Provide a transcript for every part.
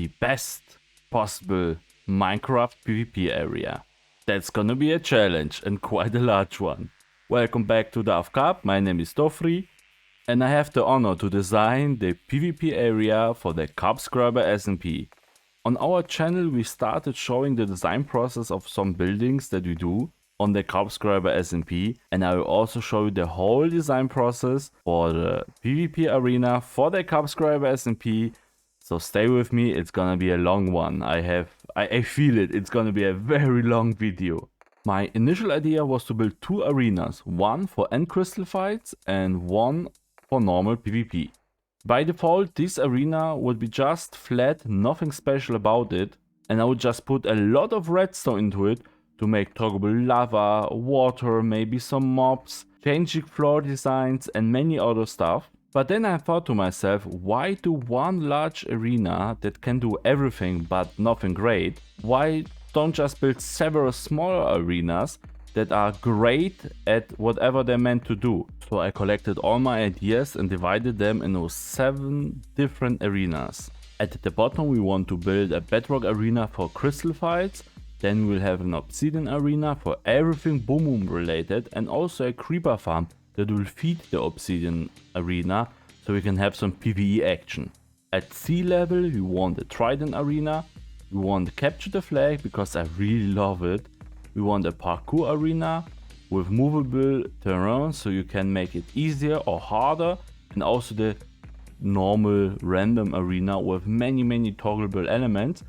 the best possible Minecraft PvP area. That's gonna be a challenge and quite a large one. Welcome back to the AFCAP, my name is Dofri and I have the honor to design the PvP area for the Cubscriber SMP. On our channel we started showing the design process of some buildings that we do on the Cubscriber SMP, and I will also show you the whole design process for the PvP arena for the Cubscriber SMP. So stay with me, it's gonna be a long one. I feel it, it's gonna be a very long video. My initial idea was to build two arenas, one for end crystal fights and one for normal PvP. By default, this arena would be just flat, nothing special about it, and I would just put a lot of redstone into it to make toggable lava, water, maybe some mobs, changing floor designs and many other stuff. But then I thought to myself, why do one large arena that can do everything but nothing great? Why don't just build several smaller arenas that are great at whatever they're meant to do? So I collected all my ideas and divided them into 7 different arenas. At the bottom we want to build a bedrock arena for crystal fights. Then we'll have an Obsidian Arena for everything boom boom related, and also a creeper farm that will feed the Obsidian Arena so we can have some PvE action. At sea level we want a Trident Arena, we want to capture the flag because I really love it, we want a Parkour Arena with movable terrain so you can make it easier or harder, and also the normal random arena with many toggleable elements.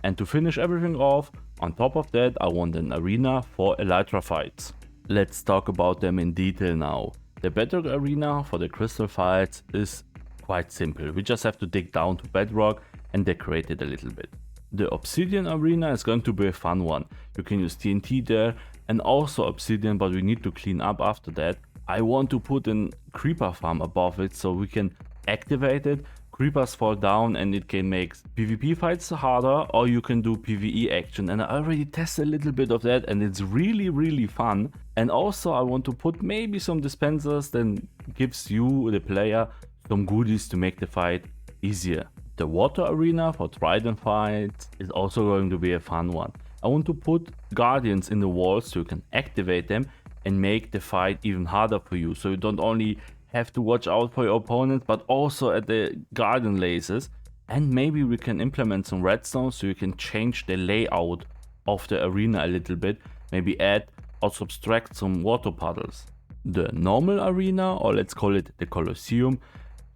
And to finish everything off, on top of that I want an arena for Elytra fights. Let's talk about them in detail now. The bedrock arena for the crystal fights is quite simple. We just have to dig down to bedrock and decorate it a little bit. The Obsidian arena is going to be a fun one. You can use TNT there and also Obsidian, but we need to clean up after that. I want to put a creeper farm above it so we can activate it. Creepers fall down and it can make PvP fights harder, or you can do PvE action, and I already tested a little bit of that and it's really fun. And also I want to put maybe some dispensers that gives you, the player, some goodies to make the fight easier. The water arena for Trident fights is also going to be a fun one. I want to put guardians in the walls so you can activate them and make the fight even harder for you, so you don't only have to watch out for your opponent but also at the guardian lasers. And maybe we can implement some redstone so you can change the layout of the arena a little bit, maybe add or subtract some water puddles. The normal arena, or let's call it the Colosseum,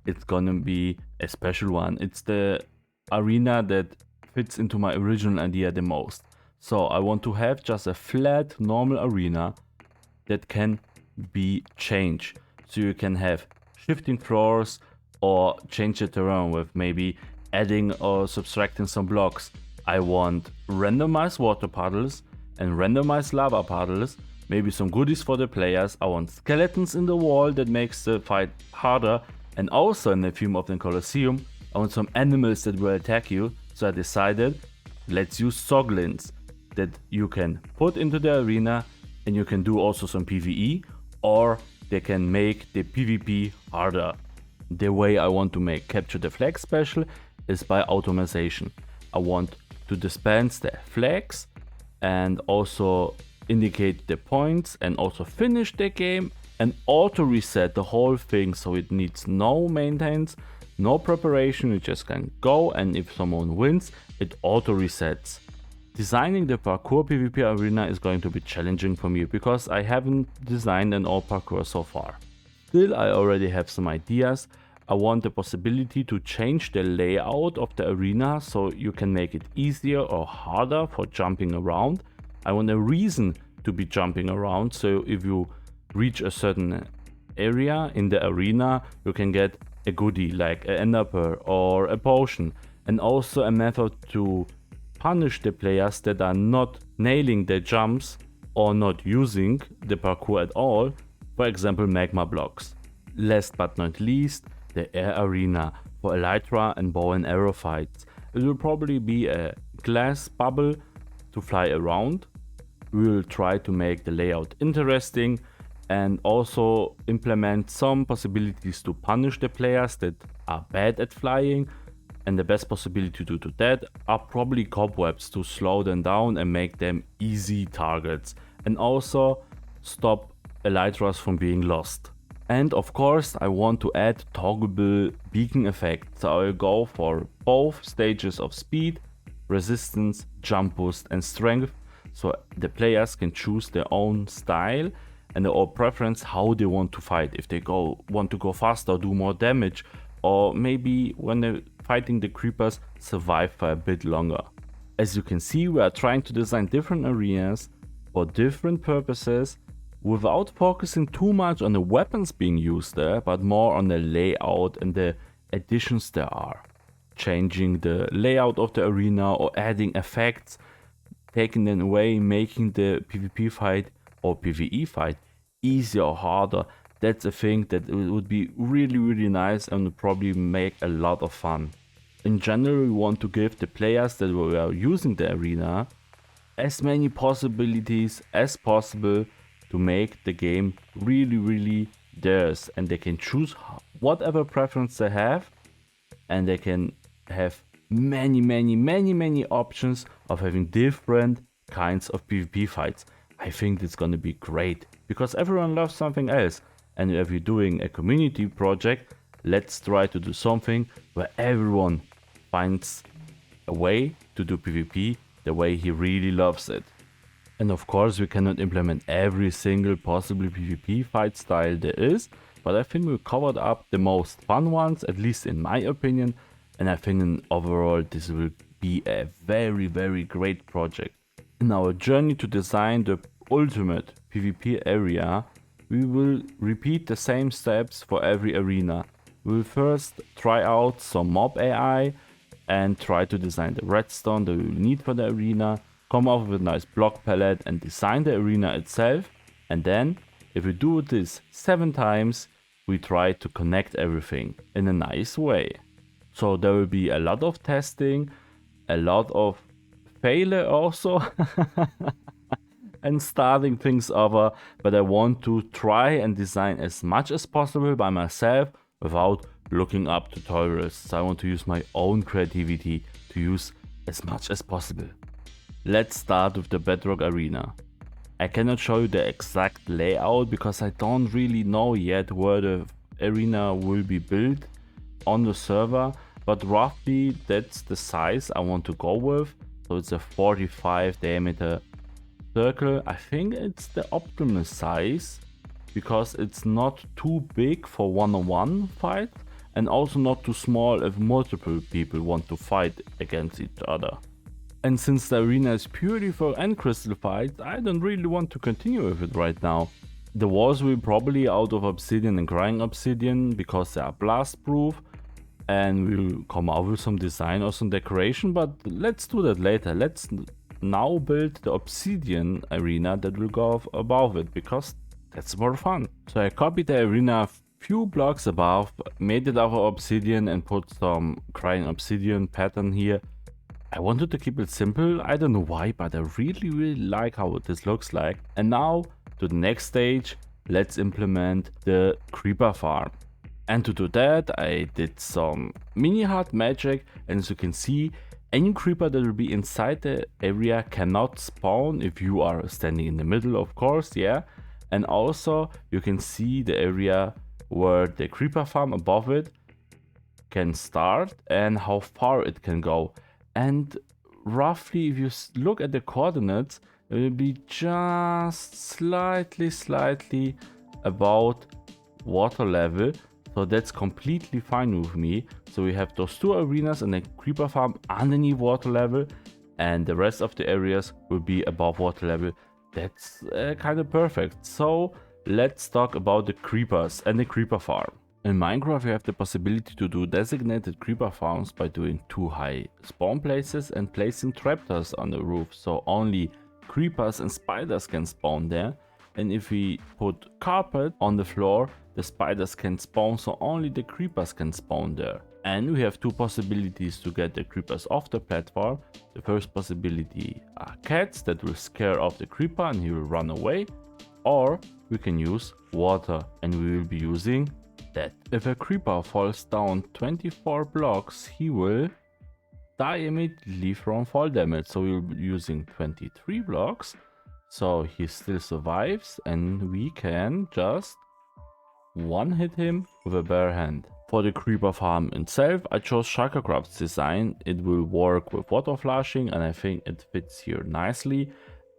it's gonna be a special one. It's the arena that fits into my original idea the most. So I want to have just a flat normal arena that can be changed. So you can have shifting floors or change the terrain with maybe adding or subtracting some blocks. I want randomized water puddles and randomized lava puddles, maybe some goodies for the players. I want skeletons in the wall that makes the fight harder, and also in the theme of the Colosseum I want some animals that will attack you. So I decided, let's use soglins that you can put into the arena, and you can do also some PvE, or they can make the PvP harder. The way I want to make capture the flag special is by automation. I want to dispense the flags and also indicate the points and also finish the game and auto reset the whole thing, so it needs no maintenance, no preparation. You just can go, and if someone wins it auto resets. Designing the parkour PvP arena is going to be challenging for me because I haven't designed an all parkour so far. Still, I already have some ideas. I want the possibility to change the layout of the arena so you can make it easier or harder for jumping around. I want a reason to be jumping around, so if you reach a certain area in the arena you can get a goodie like an ender pearl or a potion, and also a method to punish the players that are not nailing their jumps or not using the parkour at all, for example magma blocks. Last but not least, the air arena for elytra and bow and arrow fights. It will probably be a glass bubble to fly around. We will try to make the layout interesting and also implement some possibilities to punish the players that are bad at flying, And the best possibility to do that are probably cobwebs to slow them down and make them easy targets, and also stop elytras from being lost. And of course I want to add toggleable beacon effect, so I'll go for both stages of speed, resistance, jump boost and strength, so the players can choose their own style and their own preference how they want to fight. If they want to go faster, do more damage, or maybe when they're fighting the creepers, survive for a bit longer. As you can see, we are trying to design different arenas for different purposes without focusing too much on the weapons being used there, but more on the layout and the additions there are. Changing the layout of the arena or adding effects, taking them away, making the PvP fight or PvE fight easier or harder. That's a thing that would be really nice and would probably make a lot of fun. In general, we want to give the players that are using the arena as many possibilities as possible to make the game really theirs, and they can choose whatever preference they have, and they can have many options of having different kinds of PvP fights. I think it's gonna be great because everyone loves something else. And if you're doing a community project, let's try to do something where everyone finds a way to do PvP the way he really loves it. And of course we cannot implement every single possible PvP fight style there is, but I think we covered up the most fun ones, at least in my opinion, and I think overall this will be a very great project. In our journey to design the ultimate PvP area, we will repeat the same steps for every arena. We will first try out some mob AI and try to design the redstone that we will need for the arena, come up with a nice block palette and design the arena itself. And then, if we do this 7 times, we try to connect everything in a nice way. So there will be a lot of testing, a lot of failure also. And starting things over, but I want to try and design as much as possible by myself without looking up tutorials. So I want to use my own creativity to use as much as possible. Let's start with the Bedrock Arena. I cannot show you the exact layout because I don't really know yet where the arena will be built on the server, but roughly that's the size I want to go with. So it's a 45 diameter circle. I think it's the optimal size because it's not too big for one-on-one fight and also not too small if multiple people want to fight against each other. And since the arena is purely for end crystal fights, I don't really want to continue with it right now. The walls will be probably out of obsidian and crying obsidian because they are blast proof, and we'll come out with some design or some decoration, but let's do that later. Let's now build the obsidian arena that will go above it because that's more fun. So I copied the arena a few blocks above, made it out of obsidian and put some crying obsidian pattern here. I wanted to keep it simple, I don't know why, but I really like how this looks like. And now to the next stage, let's implement the creeper farm. And to do that I did some mini hard magic, and as you can see, any creeper that will be inside the area cannot spawn if you are standing in the middle, of course, yeah. And also you can see the area where the creeper farm above it can start and how far it can go. And roughly, if you look at the coordinates, it will be just slightly about water level. So that's completely fine with me. So we have those 2 arenas and a creeper farm underneath water level, and the rest of the areas will be above water level. That's kind of perfect. So let's talk about the creepers and the creeper farm. In Minecraft you have the possibility to do designated creeper farms by doing 2 high spawn places and placing trapdoors on the roof, so only creepers and spiders can spawn there. And if we put carpet on the floor, the spiders can spawn, so only the creepers can spawn there. And we have 2 possibilities to get the creepers off the platform. The first possibility are cats that will scare off the creeper and he will run away. Or we can use water, and we will be using that if a creeper falls down 24 blocks, he will die immediately from fall damage. So we'll be using 23 blocks. So he still survives and we can just one hit him with a bare hand. For the creeper farm itself, I chose Cubscriber Cribs design. It will work with water flashing and I think it fits here nicely.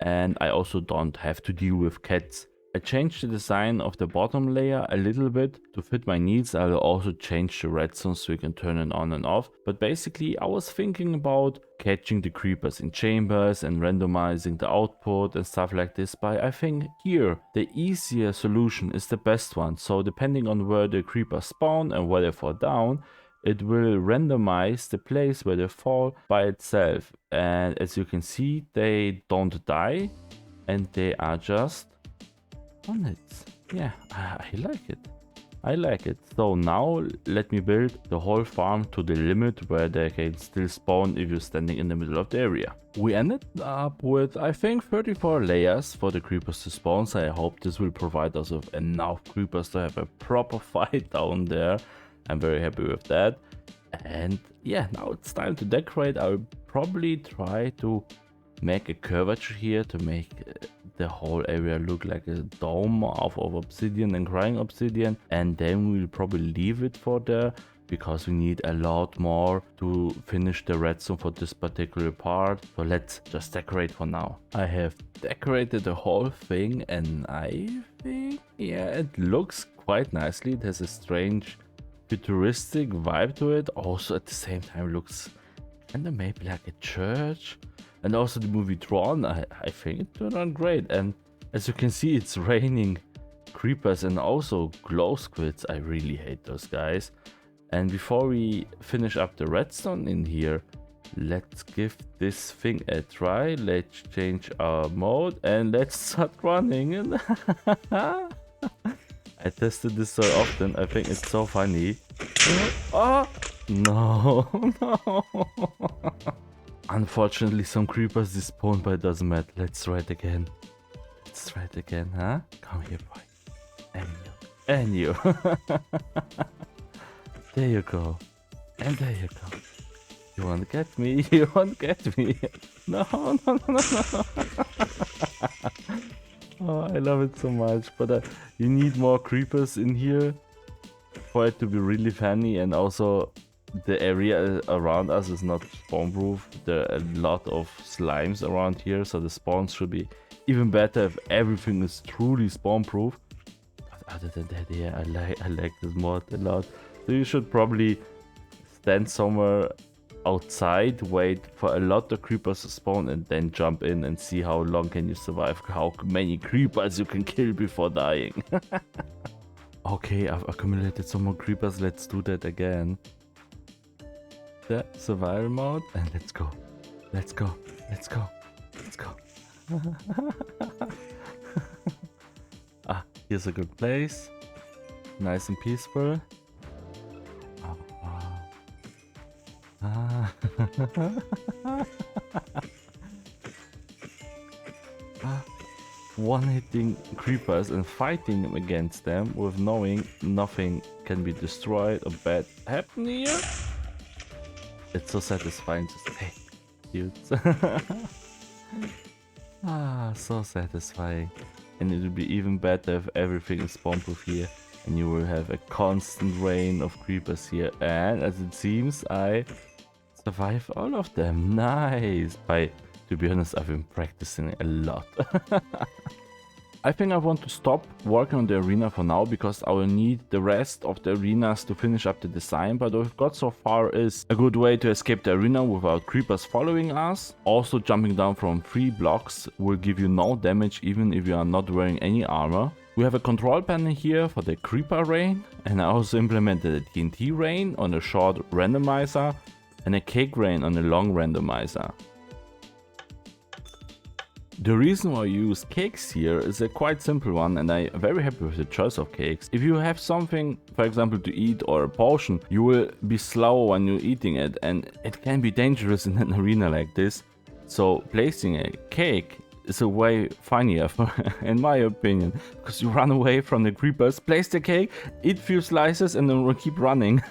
And I also don't have to deal with cats. I changed the design of the bottom layer a little bit to fit my needs. I will also change the redstone so you can turn it on and off. But basically I was thinking about catching the creepers in chambers and randomizing the output and stuff like this. But I think here the easier solution is the best one. So depending on where the creepers spawn and where they fall down, it will randomize the place where they fall by itself. And as you can see, they don't die and they are just on it. Yeah, I like it. I like it. So now let me build the whole farm to the limit where they can still spawn if you're standing in the middle of the area. We ended up with I think 34 layers for the creepers to spawn, so I hope this will provide us with enough creepers to have a proper fight down there. I'm very happy with that. And yeah, now it's time to decorate. I will probably try to make a curvature here to make the whole area look like a dome of obsidian and crying obsidian, and then we'll probably leave it for there because we need a lot more to finish the redstone for this particular part. So let's just decorate for now. I have decorated the whole thing and I think yeah, it looks quite nicely. It has a strange futuristic vibe to it. Also at the same time looks kind of maybe like a church. And also the movie Tron, I think it turned out great. And as you can see, it's raining creepers and also glow squids. I really hate those guys. And before we finish up the redstone in here, let's give this thing a try. Let's change our mode and let's start running. I tested this so often, I think it's so funny. Oh! No, no. Unfortunately, some creepers despawn, but it doesn't matter. Let's try it again. Let's try it again, huh? Come here, boy. And you. There you go. And there you go. You won't get me. You won't get me. No, no, no, no, no. Oh, I love it so much. But you need more creepers in here for it to be really funny, and also the area around us is not spawn proof. There are a lot of slimes around here, so the spawns should be even better if everything is truly spawn proof. But other than that, yeah, I like this mod a lot. So you should probably stand somewhere outside, wait for a lot of creepers to spawn, and then jump in and see how long can you survive, how many creepers you can kill before dying. Okay, I've accumulated some more creepers. Let's do that again. The survival mode, and let's go. Let's go. Let's go. Let's go. Ah, here's a good place. Nice and peaceful. Oh, wow. Ah. One-hitting creepers and fighting against them with knowing nothing can be destroyed or bad happen here. It's so satisfying. Just hey, dudes. Ah, so satisfying. And it will be even better if everything is spawn proof here, and you will have a constant rain of creepers here. And as it seems, I survive all of them. Nice. To be honest, I've been practicing a lot. I think I want to stop working on the arena for now because I will need the rest of the arenas to finish up the design, but what we've got so far is a good way to escape the arena without creepers following us. Also, jumping down from 3 blocks will give you no damage even if you are not wearing any armor. We have a control panel here for the creeper rain, and I also implemented a TNT rain on a short randomizer and a cake rain on a long randomizer. The reason why I use cakes here is a quite simple one, and I'm very happy with the choice of cakes. If you have something, for example, to eat or a potion, you will be slow when you're eating it, and it can be dangerous in an arena like this. So placing a cake is a way funnier, in my opinion, because you run away from the creepers, place the cake, eat few slices, and then keep running.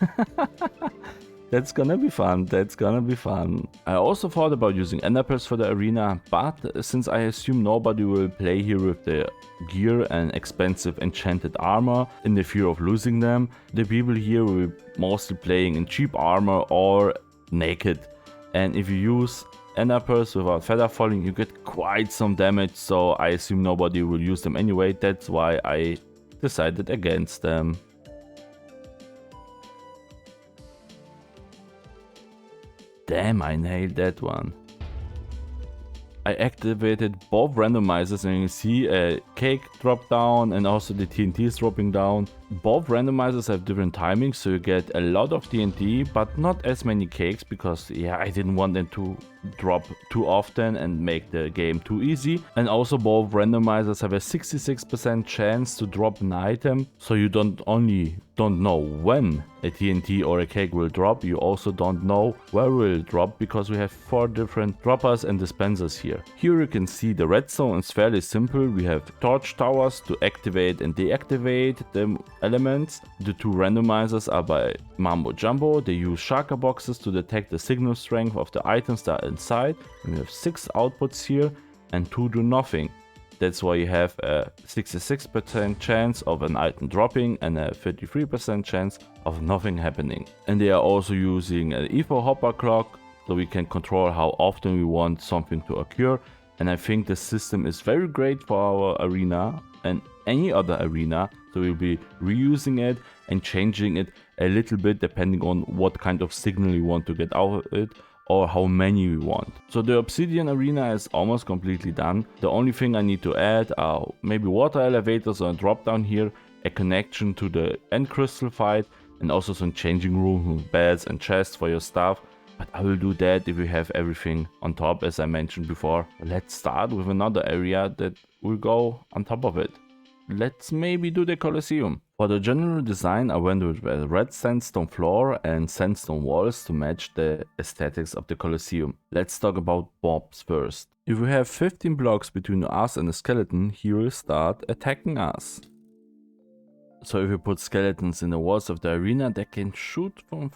That's gonna be fun, that's gonna be fun. I also thought about using ender pearls for the arena, but since I assume nobody will play here with the gear and expensive enchanted armor in the fear of losing them, the people here will be mostly playing in cheap armor or naked. And if you use ender pearls without feather falling, you get quite some damage, so I assume nobody will use them anyway. That's why I decided against them. Damn, I nailed that one. I activated both randomizers and you can see a cake drop down and also the TNT is dropping down. Both randomizers have different timings, so you get a lot of TNT but not as many cakes because yeah, I didn't want them to drop too often and make the game too easy. And also both randomizers have a 66% chance to drop an item, so you don't know when a TNT or a cake will drop, you also don't know where it will drop because we have 4 different droppers and dispensers here. Here you can see the redstone is fairly simple. We have torch towers to activate and deactivate the elements. The 2 randomizers are by Mambo Jumbo. They use shulker boxes to detect the signal strength of the items that are inside. We have 6 outputs here and 2 do nothing. That's why you have a 66% chance of an item dropping and a 33% chance of nothing happening. And they are also using an EVO hopper clock, so we can control how often we want something to occur. And I think the system is very great for our arena and any other arena, so we'll be reusing it and changing it a little bit depending on what kind of signal you want to get out of it or how many we want. So the Obsidian Arena is almost completely done. The only thing I need to add are maybe water elevators or a drop down here, a connection to the end crystal fight, and also some changing rooms with beds and chests for your stuff. But I will do that if we have everything on top, as I mentioned before. Let's start with another area that will go on top of it. Let's maybe do the Colosseum. For the general design, I went with a red sandstone floor and sandstone walls to match the aesthetics of the Colosseum. Let's talk about mobs first. If we have 15 blocks between us and the skeleton, he will start attacking us. So if we put skeletons in the walls of the arena, they can shoot from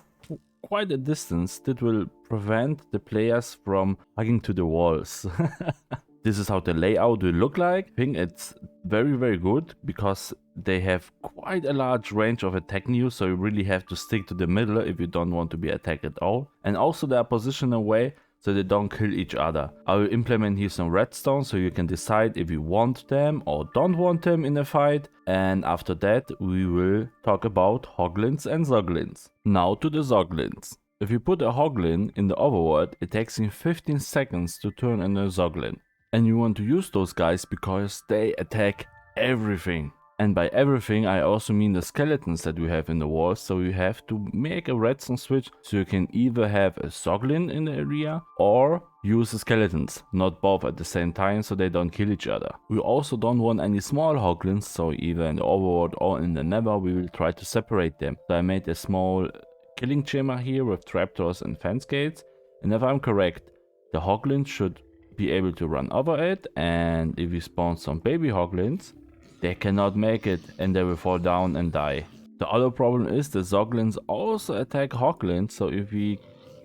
quite a distance. That will prevent the players from hugging to the walls. This is how the layout will look like. I think it's very good because they have quite a large range of attacking you, so you really have to stick to the middle if you don't want to be attacked at all. And also they are positioned away so they don't kill each other. I will implement here some redstone so you can decide if you want them or don't want them in a fight. And after that we will talk about hoglins and zoglins. Now to the zoglins. If you put a hoglin in the overworld, it takes him 15 seconds to turn into a zoglin. And you want to use those guys because they attack everything. And by everything I also mean the skeletons that we have in the walls, so you have to make a redstone switch so you can either have a zoglin in the area or use the skeletons, not both at the same time so they don't kill each other. We also don't want any small hoglins, so either in the overworld or in the nether we will try to separate them. So I made a small killing chamber here with trapdoors and fence gates, and if I'm correct, the hoglins should be able to run over it, and if we spawn some baby hoglins, they cannot make it and they will fall down and die. The other problem is the zoglins also attack hoglins, so if we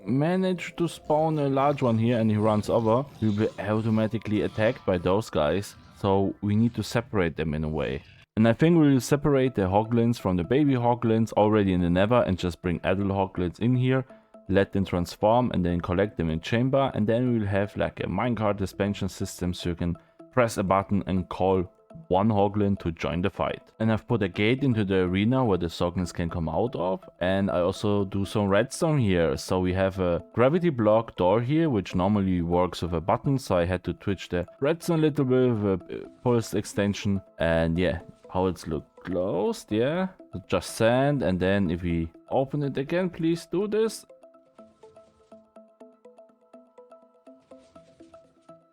manage to spawn a large one here and he runs over, we'll be automatically attacked by those guys, so we need to separate them in a way. And I think we'll separate the hoglins from the baby hoglins already in the nether and just bring adult hoglins in here, let them transform and then collect them in chamber, and then we'll have like a minecart expansion system so you can press a button and call one hoglin to join the fight. And I've put a gate into the arena where the zoglins can come out of, and I also do some redstone here. So we have a gravity block door here which normally works with a button, so I had to twitch the redstone a little bit with a pulse extension. And yeah, how it's look closed, yeah, just sand. And then if we open it again, please do this.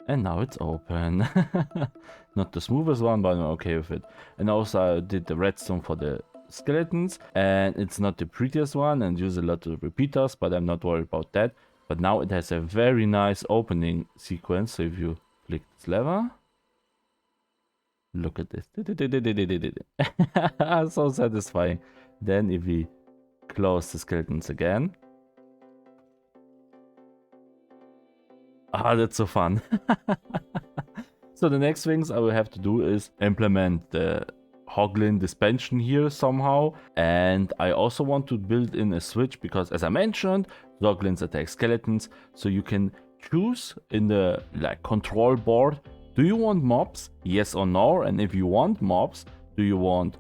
And now it's open. Not the smoothest one, but I'm okay with it. And also I did the redstone for the skeletons, and it's not the prettiest one and use a lot of repeaters, but I'm not worried about that. But now it has a very nice opening sequence, so if you flick this lever. Look at this. So satisfying. Then if we close the skeletons again. Ah, that's so fun. So the next things I will have to do is implement the Hoglin suspension here somehow. And I also want to build in a switch because, as I mentioned, Zoglins attack skeletons. So you can choose in the control board, do you want mobs? Yes or no? And if you want mobs, do you want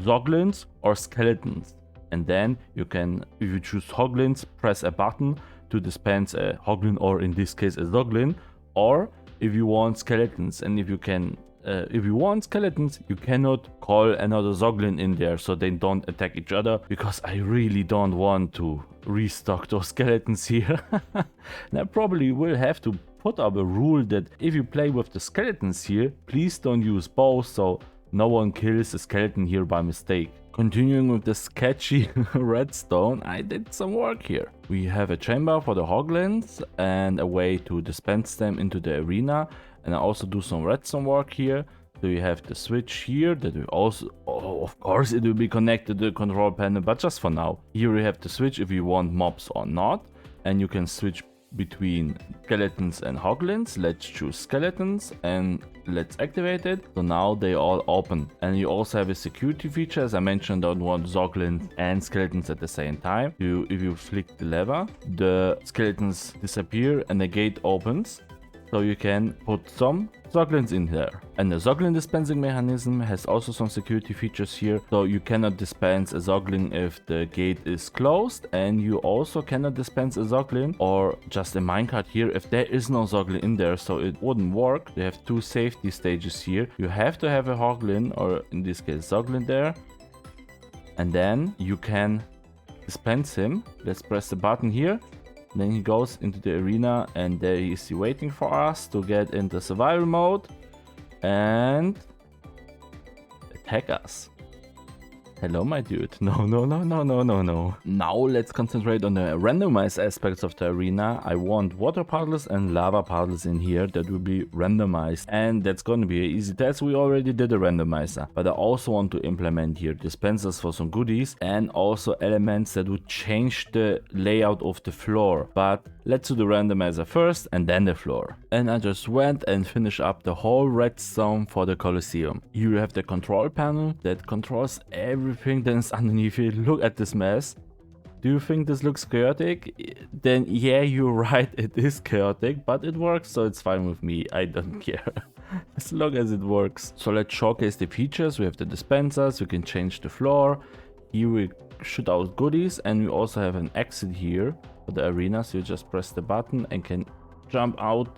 Zoglins or skeletons? And then you can, if you choose Hoglins, press a button to dispense a Hoglin, or in this case a Zoglin. Or if you want skeletons, and if you want skeletons, you cannot call another Zoglin in there so they don't attack each other, because I really don't want to restock those skeletons here. And I probably will have to put up a rule that if you play with the skeletons here, please don't use bows so no one kills a skeleton here by mistake. Continuing with the sketchy redstone, I did some work here. We have a chamber for the Hoglins and a way to dispense them into the arena. And I also do some redstone work here. So you have the switch here that will also, of course it will be connected to the control panel, but just for now. Here we have the switch if you want mobs or not. And you can switch between skeletons and Hoglins. Let's choose skeletons and let's activate it. So now they all open. And you also have a security feature. As I mentioned, don't want Zoglins and skeletons at the same time. If you flick the lever, the skeletons disappear and the gate opens. So you can put some Zoglins in there. And the Zoglin dispensing mechanism has also some security features here. So you cannot dispense a Zoglin if the gate is closed, and you also cannot dispense a Zoglin or just a minecart here if there is no Zoglin in there, so it wouldn't work. They have two safety stages here. You have to have a Hoglin, or in this case Zoglin there, and then you can dispense him. Let's press the button here. Then he goes into the arena, and there he is waiting for us to get into survival mode and attack us. Hello, my dude. No. Now let's concentrate on the randomized aspects of the arena. I want water puddles and lava puddles in here that will be randomized. And that's going to be an easy test. We already did a randomizer. But I also want to implement here dispensers for some goodies and also elements that would change the layout of the floor. But let's do the randomizer first and then the floor. And I just went and finished up the whole redstone for the Colosseum. Here you have the control panel that controls everything that is underneath it. Look at this mess. Do you think this looks chaotic? Then yeah, you're right, it is chaotic, but it works, so it's fine with me. I don't care. As long as it works. So let's showcase the features. We have the dispensers, we can change the floor. Here we shoot out goodies, and we also have an exit here for the arena, so you just press the button and can jump out.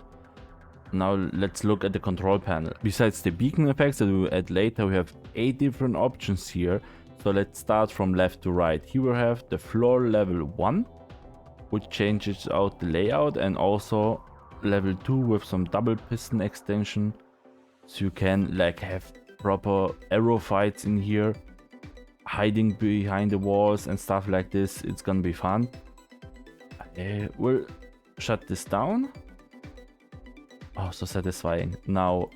Now let's look at the control panel. Besides the beacon effects that we will add later, we have 8 different options here. So let's start from left to right. Here we have the floor level 1, which changes out the layout, and also level 2 with some double piston extension. So you can have proper arrow fights in here, hiding behind the walls and stuff like this. It's gonna be fun. We'll shut this down. Oh, so satisfying. Now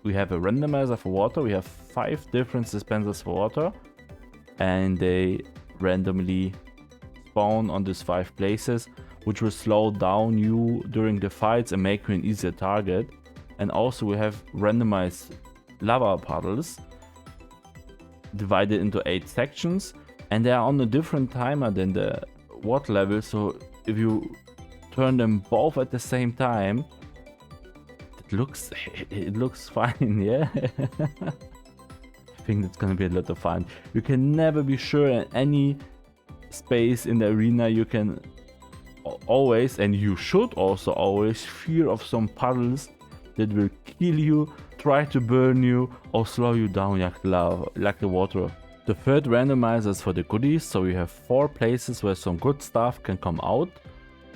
we have a randomizer for water. We have 5 different dispensers for water, and they randomly spawn on these 5 places, which will slow down you during the fights and make you an easier target. And also we have randomized lava puddles divided into 8 sections, and they are on a different timer than the water level. So if you turn them both at the same time, it looks fine. Yeah. I think that's gonna be a lot of fun. You can never be sure in any space in the arena. You can always, and you should also always, fear of some puddles that will kill you, try to burn you, or slow you down like the water. The third randomizer is for the goodies. So we have 4 places where some good stuff can come out.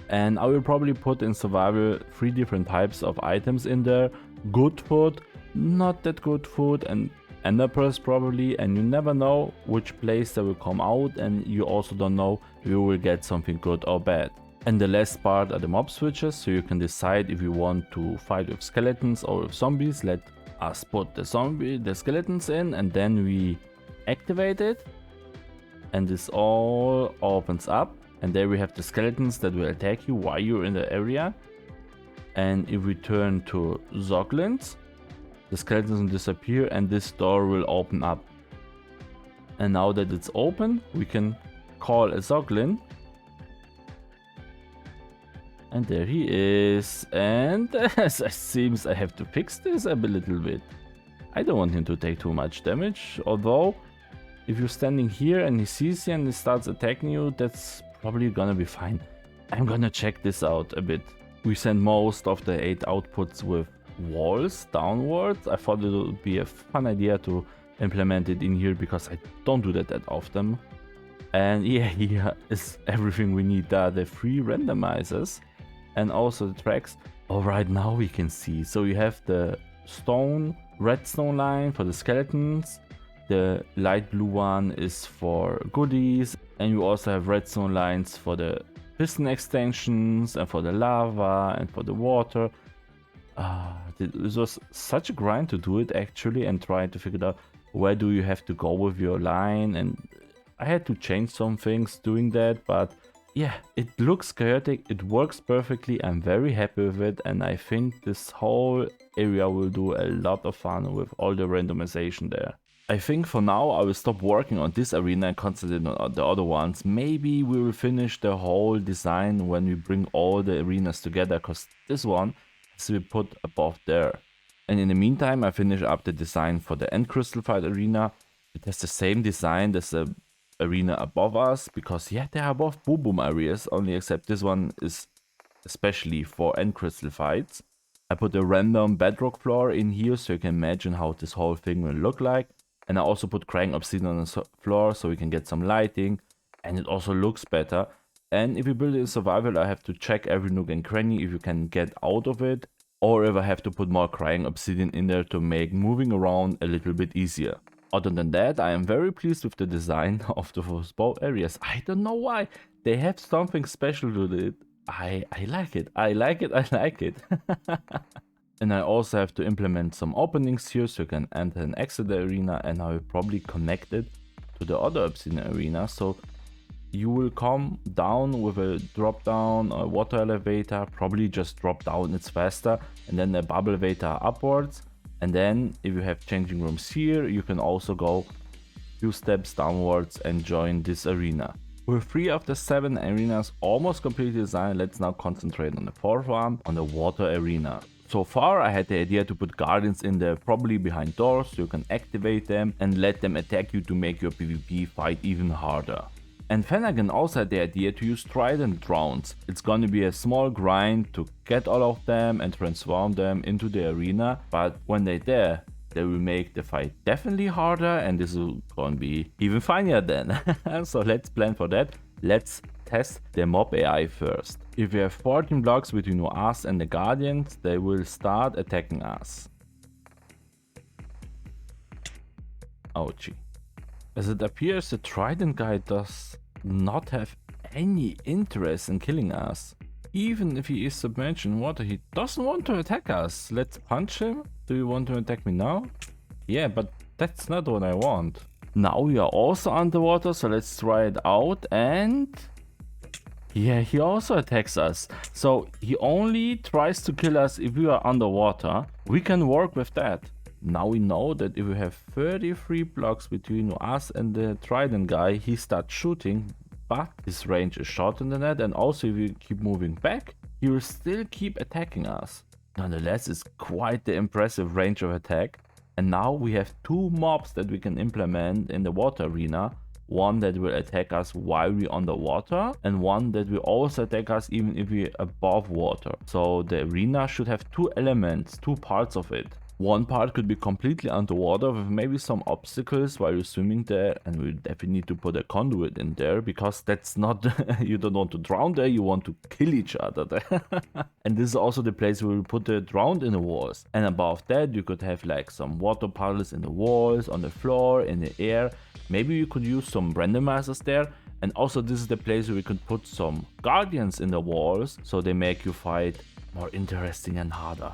And I will probably put in survival 3 different types of items in there. Good food, not that good food, and ender pearls probably. And you never know which place they will come out, and you also don't know if you will get something good or bad. And the last part are the mob switches, so you can decide if you want to fight with skeletons or with zombies. Let us put the skeletons in, and then we activate it. And this all opens up. And there we have the skeletons that will attack you while you're in the area. And if we turn to Zoglins, the skeletons will disappear and this door will open up. And now that it's open, we can call a Zoglin. And there he is. And it seems I have to fix this a little bit. I don't want him to take too much damage. Although, if you're standing here and he sees you and he starts attacking you, that's probably gonna be fine. I'm gonna check this out a bit. We send most of the 8 outputs with walls downwards. I thought it would be a fun idea to implement it in here because I don't do that often. And yeah, here is everything we need. There are the 3 randomizers and also the tracks. Alright, now we can see. So you have the redstone line for the skeletons. The light blue one is for goodies. And you also have redstone lines for the piston extensions and for the lava and for the water. It was such a grind to do it actually and try to figure out where do you have to go with your line, and I had to change some things doing that, but yeah, it looks chaotic, it works perfectly, I'm very happy with it, and I think this whole area will do a lot of fun with all the randomization there. I think for now I will stop working on this arena and concentrate on the other ones. Maybe we will finish the whole design when we bring all the arenas together, because this one has to be put above there. And in the meantime I finish up the design for the end crystal fight arena. It has the same design as the arena above us, because yeah, they are both boom boom areas, only except this one is especially for end crystal fights. I put a random bedrock floor in here so you can imagine how this whole thing will look like. And I also put crank obsidian on the floor so we can get some lighting, and it also looks better. And if you build it in survival, I have to check every nook and cranny if you can get out of it, or if I have to put more crank obsidian in there to make moving around a little bit easier. Other than that, I am very pleased with the design of the both areas. I don't know why. They have something special to it. I like it. I like it. I like it. And I also have to implement some openings here so you can enter and exit the arena, and I will probably connect it to the other Obsidian Arena. So you will come down with a drop down or water elevator, probably just drop down, it's faster, and then a bubble elevator upwards. And then if you have changing rooms here, you can also go a few steps downwards and join this arena. With 3 of the 7 arenas almost completely designed, let's now concentrate on the 4th one, on the water arena. So far I had the idea to put guardians in there, probably behind doors, so you can activate them and let them attack you to make your PvP fight even harder. And Flanagan also had the idea to use trident drones. It's gonna be a small grind to get all of them and transform them into the arena, but when they're there, they will make the fight definitely harder, and this is gonna be even funnier then. So let's plan for that. Let's test the mob AI first. If we have 14 blocks between us and the guardians, they will start attacking us. Ouchie. As it appears, the trident guy does not have any interest in killing us. Even if he is submerged in water, he doesn't want to attack us. Let's punch him. Do you want to attack me now? Yeah, but that's not what I want. Now we are also underwater, so let's try it out, and yeah, he also attacks us. So he only tries to kill us if we are underwater. We can work with that. Now we know that if we have 33 blocks between us and the trident guy, he starts shooting, but his range is shorter than that, and also if we keep moving back, he will still keep attacking us. Nonetheless, it's quite the impressive range of attack. And now we have 2 mobs that we can implement in the water arena. One that will attack us while we're underwater, and one that will also attack us even if we're above water. So the arena should have 2 elements, 2 parts of it. One part could be completely underwater with maybe some obstacles while you're swimming there, and we definitely need to put a conduit in there, because that's not, you don't want to drown there, you want to kill each other there. And this is also the place where we put the drowned in the walls. And above that you could have like some water puddles in the walls, on the floor, in the air. Maybe you could use some randomizers there, And also this is the place where we could put some guardians in the walls, so they make you fight more interesting and harder.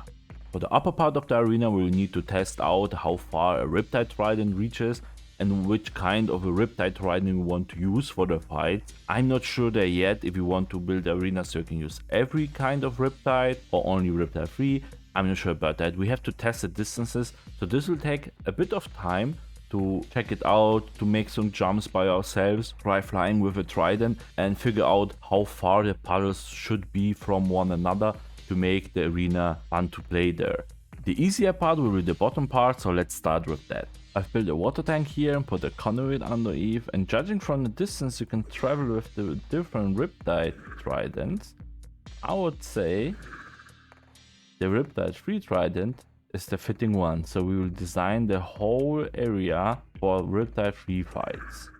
For the upper part of the arena, we will need to test out how far a Riptide Trident reaches and which kind of a Riptide Trident we want to use for the fight. I'm not sure there yet if you want to build the arena so you can use every kind of Riptide or only Riptide 3. I'm not sure about that. We have to test the distances, so this will take a bit of time to check it out, to make some jumps by ourselves, try flying with a trident and figure out how far the puddles should be from one another to make the arena fun to play there. The easier part will be the bottom part, so let's start with that. I've built a water tank here and put a conduit underneath, and judging from the distance you can travel with the different Riptide Tridents, I would say the Riptide 3 Trident is the fitting one, so we will design the whole area for Riptide 3 fights.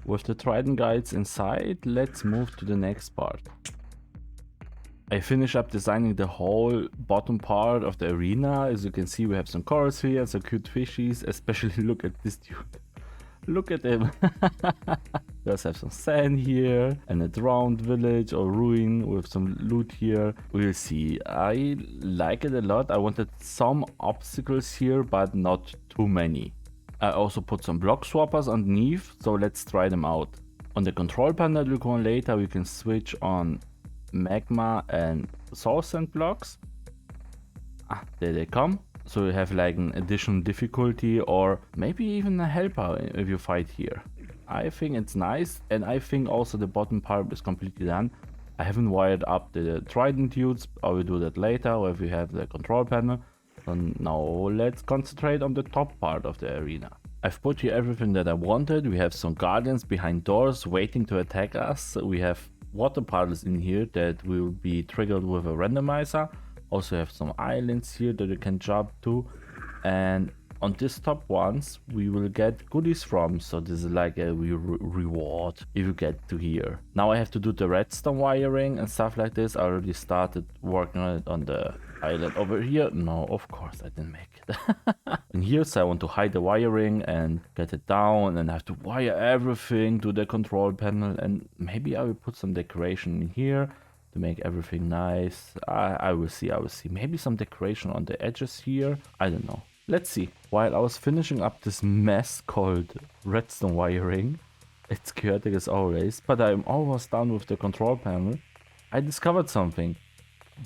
With the Trident guides inside, let's move to the next part. I finish up designing the whole bottom part of the arena. As you can see, we have some corals here, some cute fishies, especially look at this dude. Look at him. We also have some sand here and a drowned village or ruin with some loot here. We'll see. I like it a lot. I wanted some obstacles here, but not too many. I also put some block swappers underneath, so let's try them out. On the control panel that we'll go on later, we can switch on magma and soul sand blocks. There they come. So you have like an additional difficulty or maybe even a helper if you fight here. I think it's nice, and I think also the bottom part is completely done. I haven't wired up the trident dudes. I will do that later if we have the control panel. And now let's concentrate on the top part of the arena. I've put here everything that I wanted. We have some guardians behind doors waiting to attack us. We have water puddles in here that will be triggered with a randomizer. Also have some islands here that you can jump to, and on this top ones we will get goodies from, so this is like a reward if you get to here. Now I have to do the redstone wiring and stuff like this. I already started working on it on the island over here. No, of course I didn't make it. And here, so I want to hide the wiring and get it down, and I have to wire everything to the control panel, and maybe I will put some decoration in here to make everything nice. I will see. Maybe some decoration on the edges here. I don't know. Let's see. While I was finishing up this mess called redstone wiring, it's chaotic as always, but I'm almost done with the control panel. I discovered something.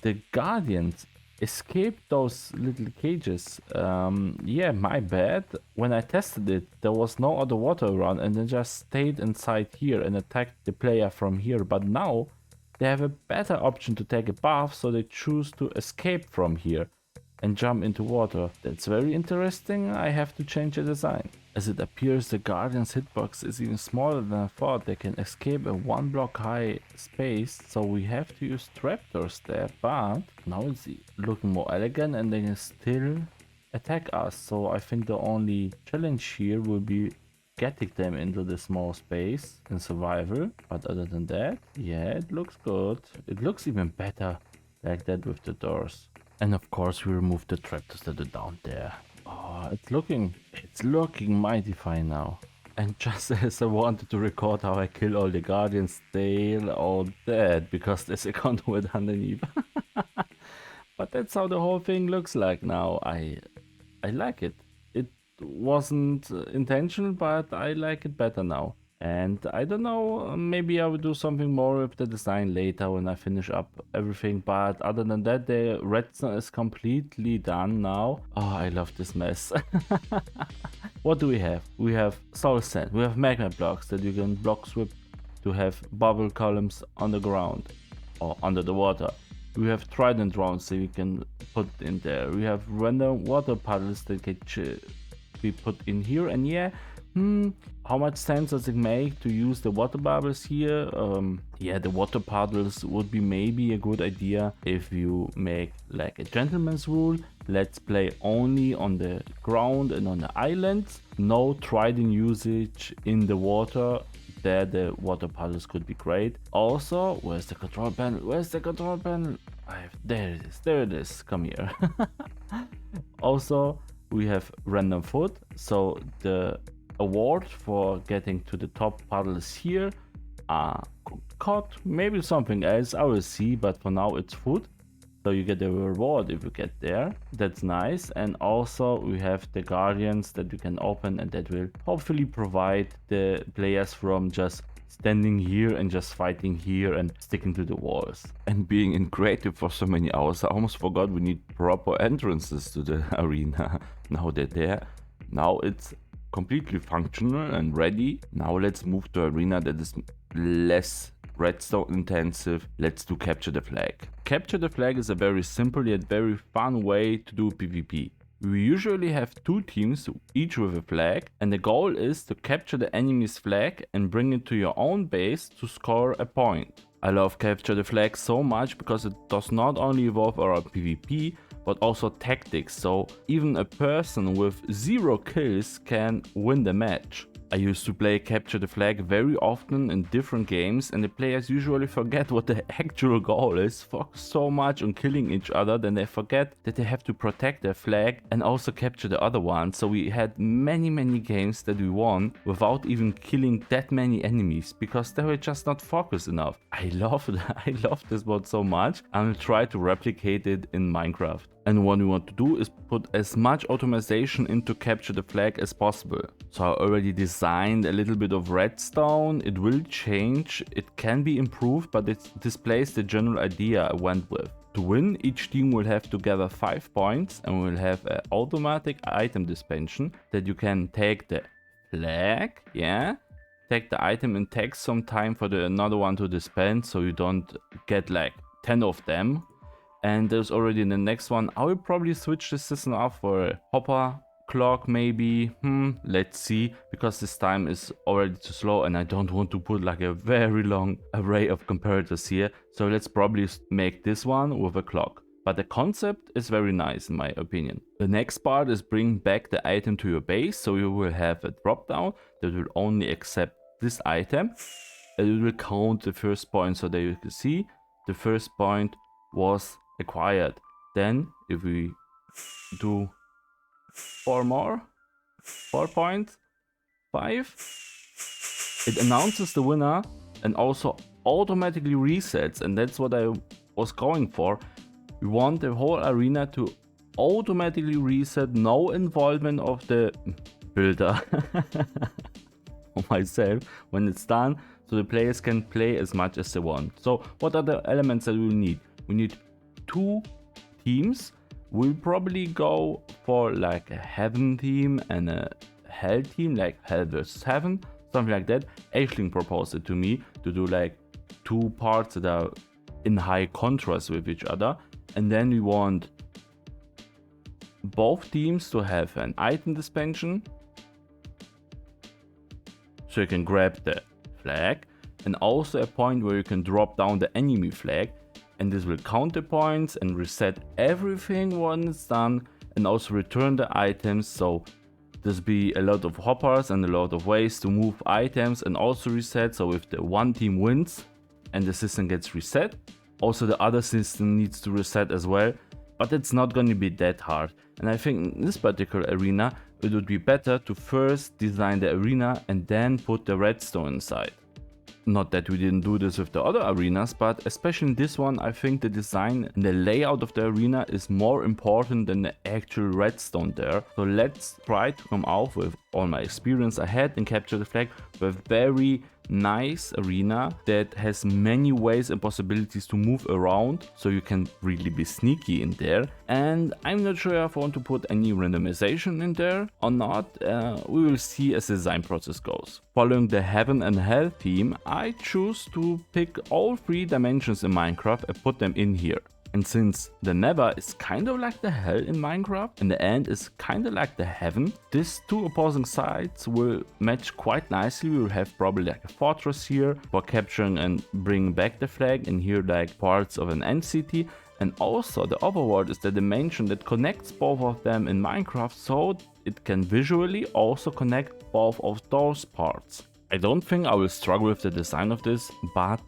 The guardians escaped those little cages. Yeah, my bad. When I tested it, there was no other water around, and they just stayed inside here and attacked the player from here. But now they have a better option to take a bath, so they choose to escape from here and jump into water. That's very interesting. I have to change the design. As it appears, the Guardian's hitbox is even smaller than I thought. They can escape a 1 block high space, so we have to use trapdoors there, but now it's looking more elegant and they can still attack us. So I think the only challenge here will be getting them into the small space in survival. But other than that, yeah, it looks good. It looks even better like that with the doors. And of course we remove the trapdoors that are down there. Oh, it's looking mighty fine now. And just as I wanted to record how I kill all the guardians, they're all dead because there's a conduit underneath. But that's how the whole thing looks like now. I like it. It wasn't intentional, but I like it better now. And I don't know, maybe I will do something more with the design later when I finish up everything. But other than that, the redstone is completely done now. Oh, I love this mess. What do we have? We have soul sand, we have magma blocks that you can block swap to have bubble columns on the ground or under the water. We have trident rounds that you can put in there. We have random water puddles that can be put in here. And yeah, how much sense does it make to use the water bubbles here? Yeah, the water puddles would be maybe a good idea if you make like a gentleman's rule. Let's play only on the ground and on the islands. No trident usage in the water. There the water puddles could be great. Also, where's the control panel? Where's the control panel? There it is. There it is. Come here. Also, we have random foot. So the award for getting to the top puddle is here. cod, maybe something else, I will see, but for now it's food. So you get a reward if you get there. That's nice. And also we have the guardians that you can open, and that will hopefully provide the players from just standing here and just fighting here and sticking to the walls. And being in creative for so many hours, I almost forgot we need proper entrances to the arena. Now they're there. Now it's completely functional and ready. Now let's move to arena that is less redstone intensive. Let's do capture the flag. Capture the flag is a very simple yet very fun way to do PvP. We usually have 2 teams, each with a flag, and the goal is to capture the enemy's flag and bring it to your own base to score a point. I love capture the flag so much because it does not only evolve around PvP, but also tactics, so even a person with 0 kills can win the match. I used to play capture the flag very often in different games, and the players usually forget what the actual goal is, focus so much on killing each other, then they forget that they have to protect their flag and also capture the other one. So we had many games that we won without even killing that many enemies because they were just not focused enough. I love this mod so much. I'll try to replicate it in Minecraft. And what we want to do is put as much automation into capture the flag as possible. So I already designed a little bit of redstone. It will change, it can be improved, but it displays the general idea I went with. To win, each team will have to gather 5 points and will have an automatic item dispensation that you can take the flag, take the item and take some time for the another one to dispense so you don't get like 10 of them. And there's already the next one. I will probably switch the system up for a hopper clock maybe. Let's see, because this time is already too slow and I don't want to put like a very long array of comparators here. So let's probably make this one with a clock. But the concept is very nice in my opinion. The next part is bring back the item to your base. So you will have a drop down that will only accept this item. And it will count the first point so that you can see the first point was acquired. Then if we do 4 points, 5, it announces the winner and also automatically resets, and that's what I was going for. We want the whole arena to automatically reset, no involvement of the builder or myself when it's done, so the players can play as much as they want. So what are the elements that we need? We need 2 teams. We'll probably go for like a heaven team and a hell team, like hell versus heaven, something like that. Aisling proposed it to me to do like 2 parts that are in high contrast with each other. And then we want both teams to have an item dispensation, so you can grab the flag, and also a point where you can drop down the enemy flag. And this will count the points and reset everything when it's done, and also return the items. So there's be a lot of hoppers and a lot of ways to move items and also reset. So if the one team wins and the system gets reset, also the other system needs to reset as well. But it's not going to be that hard. And I think in this particular arena, it would be better to first design the arena and then put the redstone inside. Not that we didn't do this with the other arenas, but especially in this one, I think the design and the layout of the arena is more important than the actual redstone there. So let's try to come out with all my experience I had in Capture the Flag with very nice arena that has many ways and possibilities to move around, so you can really be sneaky in there. And I'm not sure if I want to put any randomization in there or not. We will see as the design process goes. Following the heaven and hell theme, I choose to pick all 3 dimensions in Minecraft and put them in here. And since the nether is kind of like the hell in Minecraft and the end is kind of like the heaven, these 2 opposing sides will match quite nicely. We will have probably like a fortress here for capturing and bringing back the flag, and here like parts of an end city. And also the overworld is the dimension that connects both of them in Minecraft, so it can visually also connect both of those parts. I don't think I will struggle with the design of this, but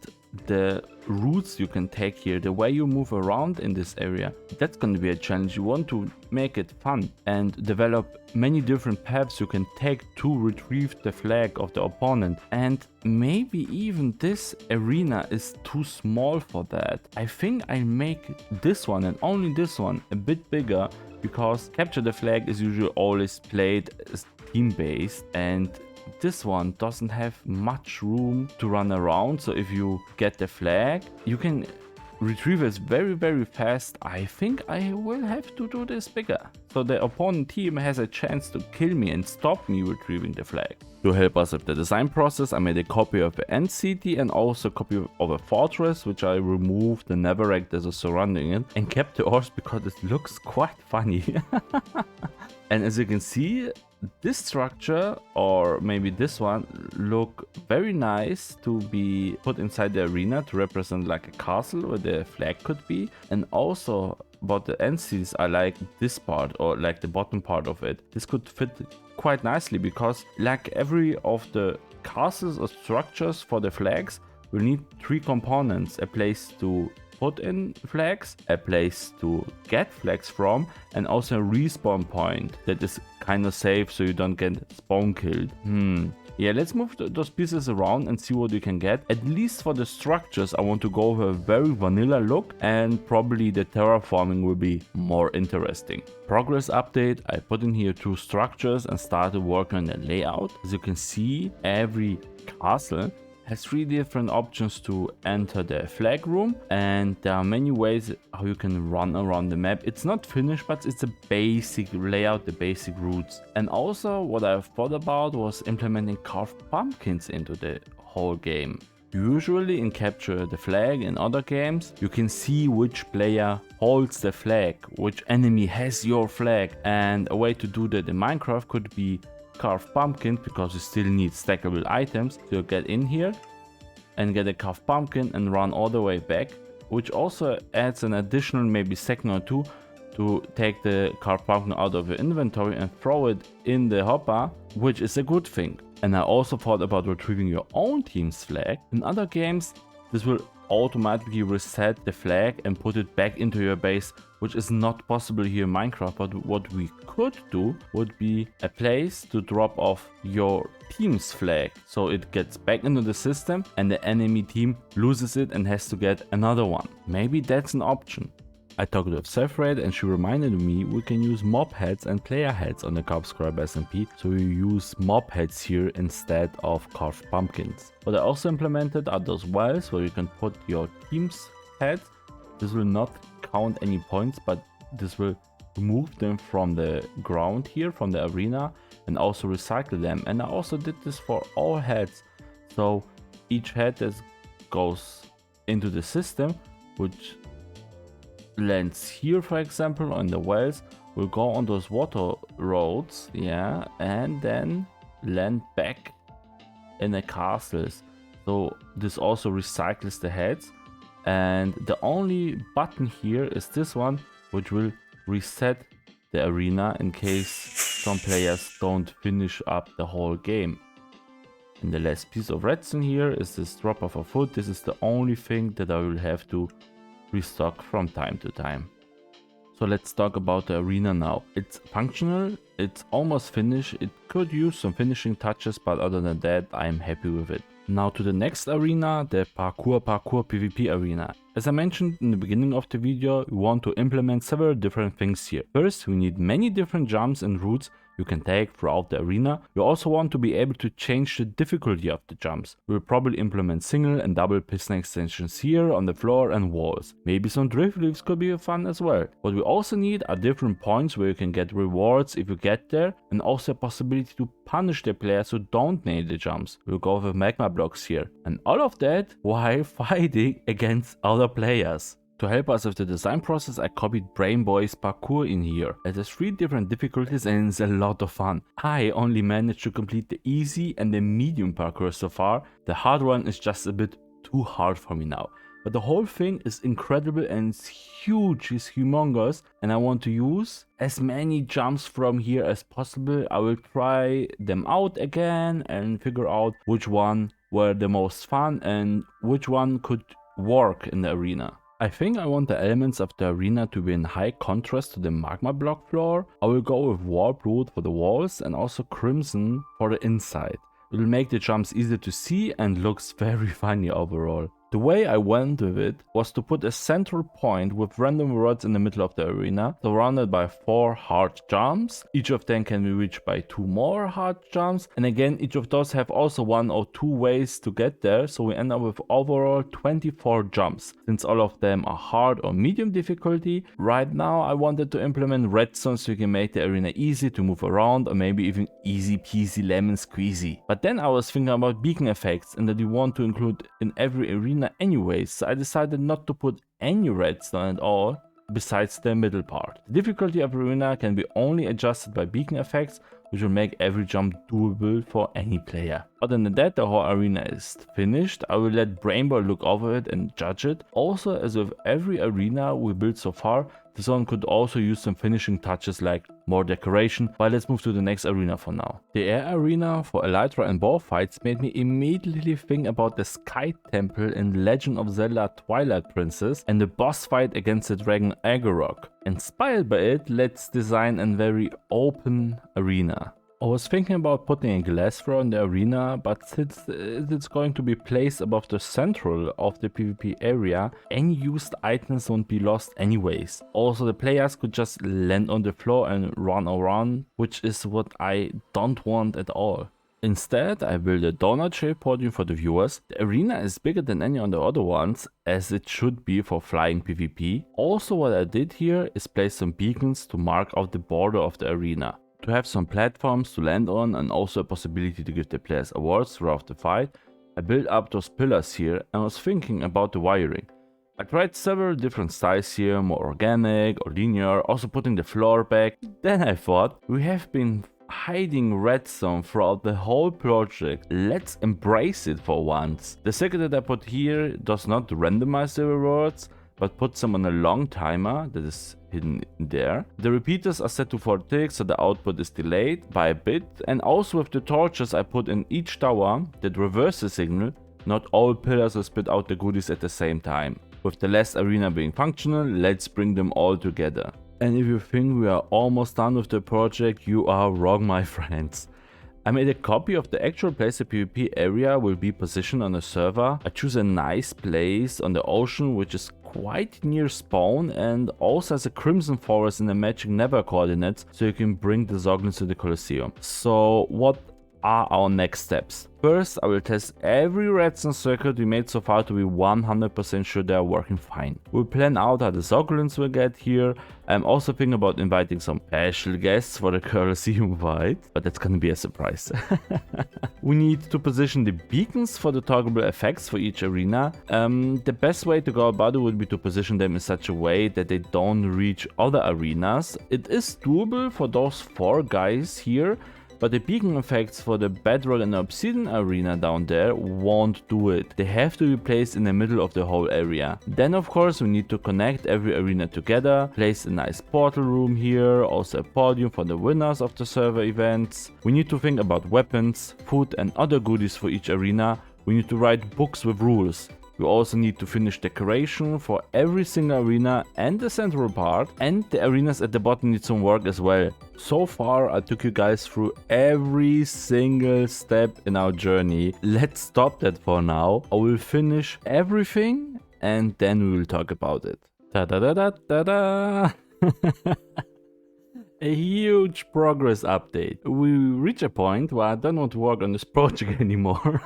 the routes you can take here, the way you move around in this area, that's going to be a challenge. You want to make it fun and develop many different paths you can take to retrieve the flag of the opponent. And maybe even this arena is too small for that. I think I make this one, and only this one, a bit bigger, because capture the flag is usually always played as team based, and this one doesn't have much room to run around. So if you get the flag, you can retrieve it very fast. I think I will have to do this bigger, so the opponent team has a chance to kill me and stop me retrieving the flag. To help us with the design process, I made a copy of the end city and also a copy of a fortress, which I removed the netherrack that is surrounding it and kept the ores because it looks quite funny. And as you can see, this structure, or maybe this one, look very nice to be put inside the arena to represent like a castle where the flag could be. And also about the NCs, I like this part, or like the bottom part of it. This could fit quite nicely because like every of the castles or structures for the flags will need 3 components: a place to put in flags, a place to get flags from, and also a respawn point that is kind of safe so you don't get spawn killed. Yeah, let's move those pieces around and see what we can get. At least for the structures, I want to go with a very vanilla look, and probably the terraforming will be more interesting. Progress update, I put in here 2 structures and started working on the layout. As you can see, every castle has 3 different options to enter the flag room, and there are many ways how you can run around the map. It's not finished, but it's a basic layout, the basic routes. And also what I thought about was implementing carved pumpkins into the whole game. Usually in Capture the Flag and other games, you can see which player holds the flag, which enemy has your flag, and a way to do that in Minecraft could be carved pumpkin, because you still need stackable items. So you get in here and get a carved pumpkin and run all the way back, which also adds an additional maybe second or 2 to take the carved pumpkin out of your inventory and throw it in the hopper, which is a good thing. And I also thought about retrieving your own team's flag. In other games, this will automatically reset the flag and put it back into your base, which is not possible here in Minecraft. But what we could do would be a place to drop off your team's flag, so it gets back into the system and the enemy team loses it and has to get another one. Maybe that's an option. I talked with Saphirade and she reminded me we can use mob heads and player heads on the Cubscriber SMP, so we use mob heads here instead of carved pumpkins. What I also implemented are those wells where you can put your team's heads. This will not count any points, but this will remove them from the ground here, from the arena, and also recycle them. And I also did this for all heads, so each head that goes into the system, which lands here for example on the wells, will go on those water roads, yeah, and then land back in the castles. So this also recycles the heads, and the only button here is this one, which will reset the arena in case some players don't finish up the whole game. And the last piece of redstone here is this drop of a foot. This is the only thing that I will have to restock from time to time. So let's talk about the arena now. It's functional, it's almost finished. It could use some finishing touches, but other than that, I'm happy with it. Now to the next arena, the Parkour PvP arena. As I mentioned in the beginning of the video, we want to implement several different things here. First, we need many different jumps and routes you can take throughout the arena. We also want to be able to change the difficulty of the jumps. We'll probably implement single and double piston extensions here on the floor and walls. Maybe some drift leaves could be fun as well. What we also need are different points where you can get rewards if you get there, and also a possibility to punish the players who don't nail the jumps. We'll go with magma blocks here. And all of that while fighting against other players. To help us with the design process, I copied Brain Boy's Parkour in here. It has 3 different difficulties and it's a lot of fun. I only managed to complete the easy and the medium parkour so far. The hard one is just a bit too hard for me now. But the whole thing is incredible and it's huge, it's humongous, and I want to use as many jumps from here as possible. I will try them out again and figure out which one were the most fun and which one could work in the arena. I think I want the elements of the arena to be in high contrast to the magma block floor. I will go with warp wood for the walls and also crimson for the inside. It will make the jumps easier to see and looks very funny overall. The way I went with it was to put a central point with random rods in the middle of the arena, surrounded by 4 hard jumps. Each of them can be reached by 2 more hard jumps, and again each of those have also 1 or 2 ways to get there, so we end up with overall 24 jumps. Since all of them are hard or medium difficulty, right now I wanted to implement redstone so you can make the arena easy to move around, or maybe even easy peasy lemon squeezy. But then I was thinking about beacon effects and that you want to include in every arena anyways, so I decided not to put any redstone at all besides the middle part. The difficulty of arena can be only adjusted by beacon effects, which will make every jump doable for any player. Other than that, the whole arena is finished. I will let Brainboy look over it and judge it. Also, as with every arena we built so far, this one could also use some finishing touches like more decoration, but let's move to the next arena for now. The air arena for Elytra and ball fights made me immediately think about the Sky Temple in Legend of Zelda Twilight Princess and the boss fight against the dragon Agorok. Inspired by it, let's design a very open arena. I was thinking about putting a glass floor in the arena, but since it's going to be placed above the central of the PvP area, any used items won't be lost anyways. Also, the players could just land on the floor and run around, which is what I don't want at all. Instead, I built a donut-shaped podium for the viewers. The arena is bigger than any of the other ones, as it should be for flying PvP. Also, what I did here is place some beacons to mark out the border of the arena, to have some platforms to land on and also a possibility to give the players awards throughout the fight. I built up those pillars here and was thinking about the wiring. I tried several different styles here, more organic or linear, also putting the floor back. Then I thought, we have been hiding redstone throughout the whole project, let's embrace it for once. The circuit that I put here does not randomize the rewards, but puts them on a long timer that is hidden in there. The repeaters are set to 4 ticks, so the output is delayed by a bit, and also with the torches I put in each tower that reverse the signal, not all pillars will spit out the goodies at the same time. With the last arena being functional, let's bring them all together. And if you think we are almost done with the project, you are wrong, my friends. I made a copy of the actual place the PvP area will be positioned on the server. I choose a nice place on the ocean, which is quite near spawn and also has a crimson forest in the magic nether coordinates, so you can bring the Zoglins to the Colosseum. So what are our next steps? First, I will test every redstone circuit we made so far to be 100% sure they are working fine. We'll plan out how the Zoglins will get here. I'm also thinking about inviting some special guests for the Colosseum fight, but that's gonna be a surprise. We need to position the beacons for the toggleable effects for each arena. The best way to go about it would be to position them in such a way that they don't reach other arenas. It is doable for those 4 guys here, but the beacon effects for the Bedrock and the Obsidian Arena down there won't do it. They have to be placed in the middle of the whole area. Then of course we need to connect every arena together, place a nice portal room here, also a podium for the winners of the server events. We need to think about weapons, food and other goodies for each arena. We need to write books with rules. We also need to finish decoration for every single arena and the central part, and the arenas at the bottom need some work as well. So far I took you guys through every single step in our journey. Let's stop that for now. I will finish everything and then we will talk about it. Da da da da da da. A huge progress update. We reach a point where I don't want to work on this project anymore.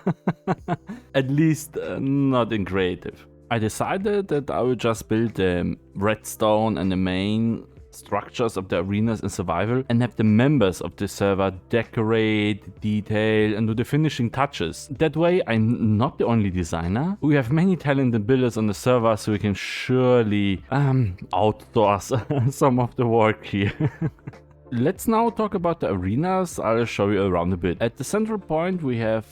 At least not in creative. I decided that I will just build the redstone and the main structures of the arenas in survival and have the members of the server decorate, detail and do the finishing touches. That way I'm not the only designer. We have many talented builders on the server, so we can surely outsource some of the work here. Let's now talk about the arenas. I'll show you around a bit. At the central point we have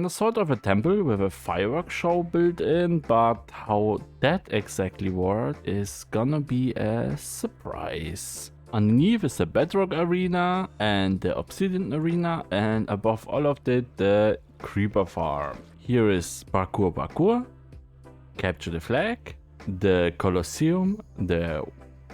sort of a temple with a fireworks show built in, but how that exactly works is gonna be a surprise. Underneath is the Bedrock Arena and the Obsidian Arena, and above all of that the Creeper Farm. Here is Parkour, Capture the Flag, the Colosseum, the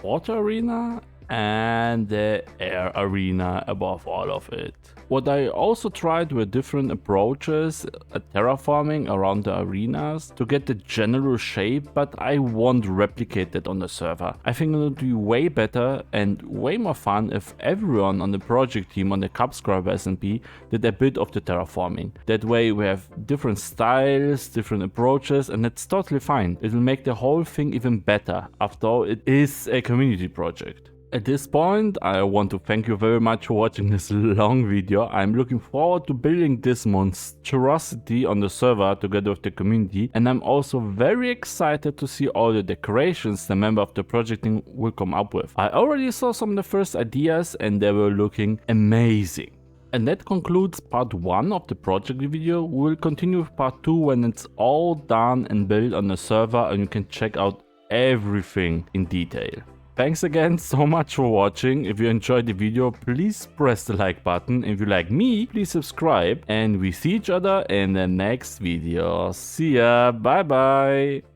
Water Arena, and the Air Arena above all of it. What I also tried were different approaches at terraforming around the arenas to get the general shape, but I won't replicate that on the server. I think it would be way better and way more fun if everyone on the project team on the Cubscriber SMP did a bit of the terraforming. That way we have different styles, different approaches, and that's totally fine. It will make the whole thing even better. After all, it is a community project. At this point, I want to thank you very much for watching this long video. I'm looking forward to building this monstrosity on the server together with the community, and I'm also very excited to see all the decorations the member of the project team will come up with. I already saw some of the first ideas and they were looking amazing. And that concludes part 1 of the project video. We will continue with part 2 when it's all done and built on the server and you can check out everything in detail. Thanks again so much for watching. If you enjoyed the video, please press the like button. If you like me, please subscribe. And we see each other in the next video. See ya. Bye bye.